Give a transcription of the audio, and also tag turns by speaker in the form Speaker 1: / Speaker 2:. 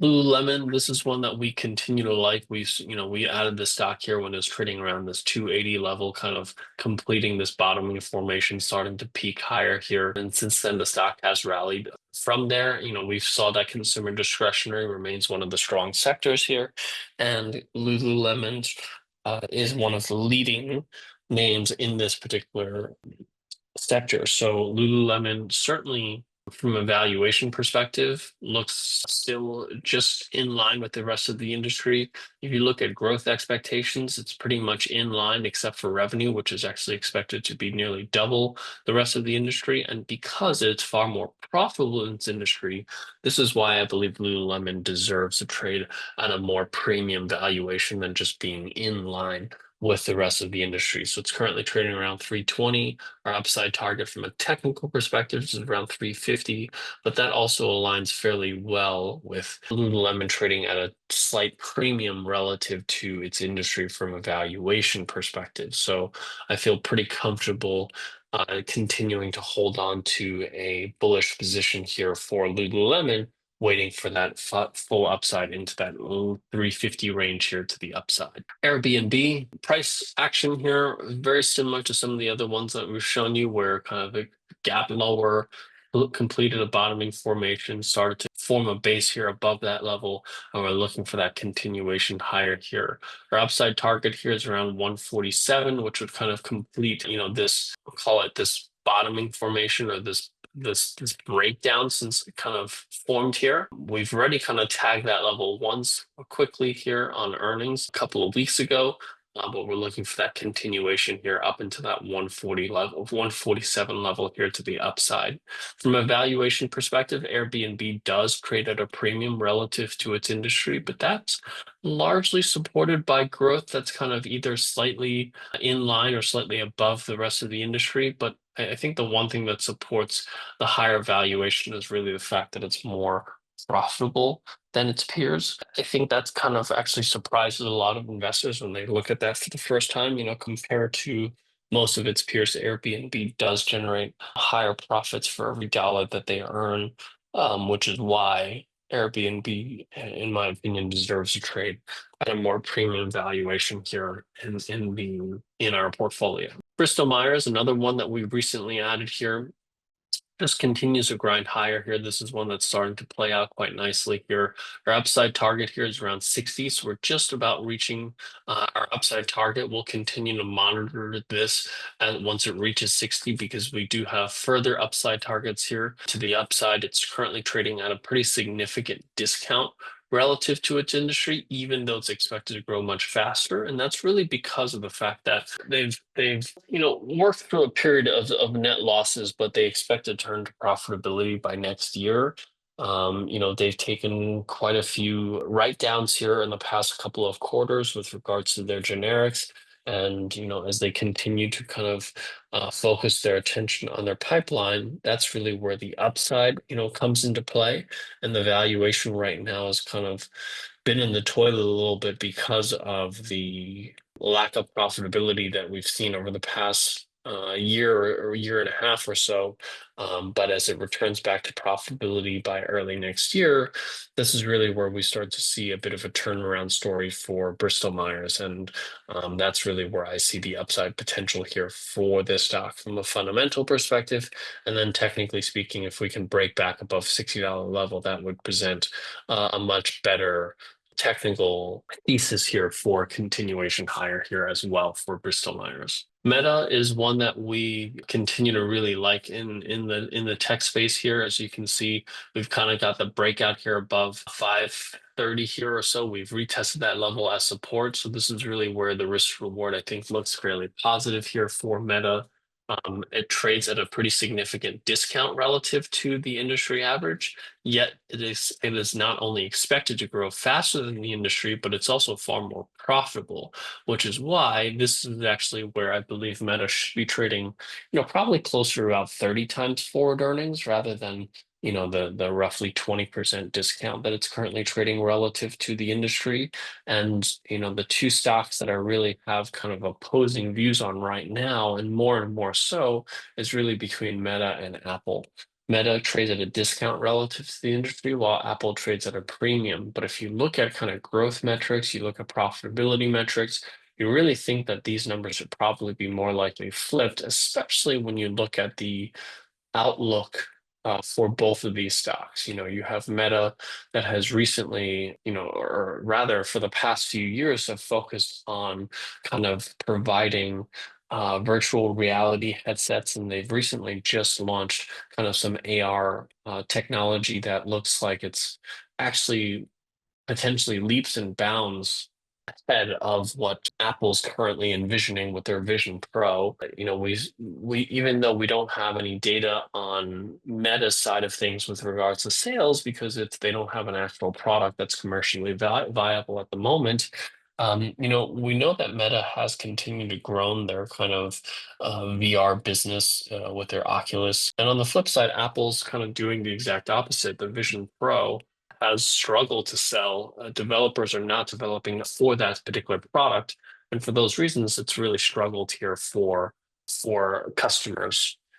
Speaker 1: Lululemon, this is one that we continue to like. We added the stock here when it was trading around this 280 level, kind of completing this bottoming formation, starting to peak higher here. And since then, the stock has rallied from there. We saw that consumer discretionary remains one of the strong sectors here. And Lululemon is one of the leading names in this particular sector. So Lululemon certainly from a valuation perspective looks still just in line with the rest of the industry. If you look at growth expectations, it's pretty much in line except for revenue, which is actually expected to be nearly double the rest of the industry. And because it's far more profitable in its industry, this is why I believe Lululemon deserves to trade at a more premium valuation than just being in line with the rest of the industry. So it's currently trading around 320. Our upside target from a technical perspective is around 350, but that also aligns fairly well with Lululemon trading at a slight premium relative to its industry from a valuation perspective. So I feel pretty comfortable continuing to hold on to a bullish position here for Lululemon, waiting for that full upside into that 350 range here to the upside. Airbnb price action here, very similar to some of the other ones that we've shown you, where kind of a gap lower, completed a bottoming formation, started to form a base here above that level, and we're looking for that continuation higher here. Our upside target here is around 147, which would kind of complete, this, we'll call it this bottoming formation or this breakdown since it kind of formed here. We've already kind of tagged that level once quickly here on earnings a couple of weeks ago. But we're looking for that continuation here up into that 140 level, 147 level here to the upside. From a valuation perspective, Airbnb does trade at a premium relative to its industry, but that's largely supported by growth that's kind of either slightly in line or slightly above the rest of the industry. But I think the one thing that supports the higher valuation is really the fact that it's more profitable than its peers. I think that's kind of actually surprises a lot of investors when they look at that for the first time, compared to most of its peers. Airbnb does generate higher profits for every dollar that they earn, which is why Airbnb, in my opinion, deserves to trade at a more premium valuation here in our portfolio. Bristol Myers, another one that we recently added here, just continues to grind higher here. This is one that's starting to play out quite nicely here. Our upside target here is around 60, so we're just about reaching our upside target. We'll continue to monitor this once it reaches 60 because we do have further upside targets here to the upside. It's currently trading at a pretty significant discount relative to its industry, even though it's expected to grow much faster. And that's really because of the fact that they've worked through a period of net losses, but they expect to turn to profitability by next year. They've taken quite a few write-downs here in the past couple of quarters with regards to their generics. And, as they continue to kind of focus their attention on their pipeline, that's really where the upside, comes into play. And the valuation right now has kind of been in the toilet a little bit because of the lack of profitability that we've seen over the past year or year and a half or so. But as it returns back to profitability by early next year, this is really where we start to see a bit of a turnaround story for Bristol Myers. And that's really where I see the upside potential here for this stock from a fundamental perspective. And then technically speaking, if we can break back above $60 level, that would present a much better technical thesis here for continuation higher here as well for Bristol Myers. Meta is one that we continue to really like in the tech space here. As you can see, we've kind of got the breakout here above 530 here or so. We've retested that level as support. So this is really where the risk reward, I think, looks fairly positive here for Meta. It trades at a pretty significant discount relative to the industry average, yet it is not only expected to grow faster than the industry, but it's also far more profitable, which is why this is actually where I believe Meta should be trading, probably closer to about 30 times forward earnings rather than the roughly 20% discount that it's currently trading relative to the industry. And, the two stocks that I really have kind of opposing views on right now, and more so, is really between Meta and Apple. Meta trades at a discount relative to the industry, while Apple trades at a premium. But if you look at kind of growth metrics, you look at profitability metrics, you really think that these numbers should probably be more likely flipped, especially when you look at the outlook for both of these stocks. You have Meta that has recently, or rather for the past few years, have focused on kind of providing virtual reality headsets, and they've recently just launched kind of some AR technology that looks like it's actually potentially leaps and bounds ahead of what Apple's currently envisioning with their Vision Pro. We even though we don't have any data on Meta's side of things with regards to sales because they don't have an actual product that's commercially viable at the moment. We know that Meta has continued to grow their kind of VR business with their Oculus. And on the flip side, Apple's kind of doing the exact opposite. The Vision Pro has struggled to sell. Developers are not developing for that particular product, and for those reasons, it's really struggled here for customers.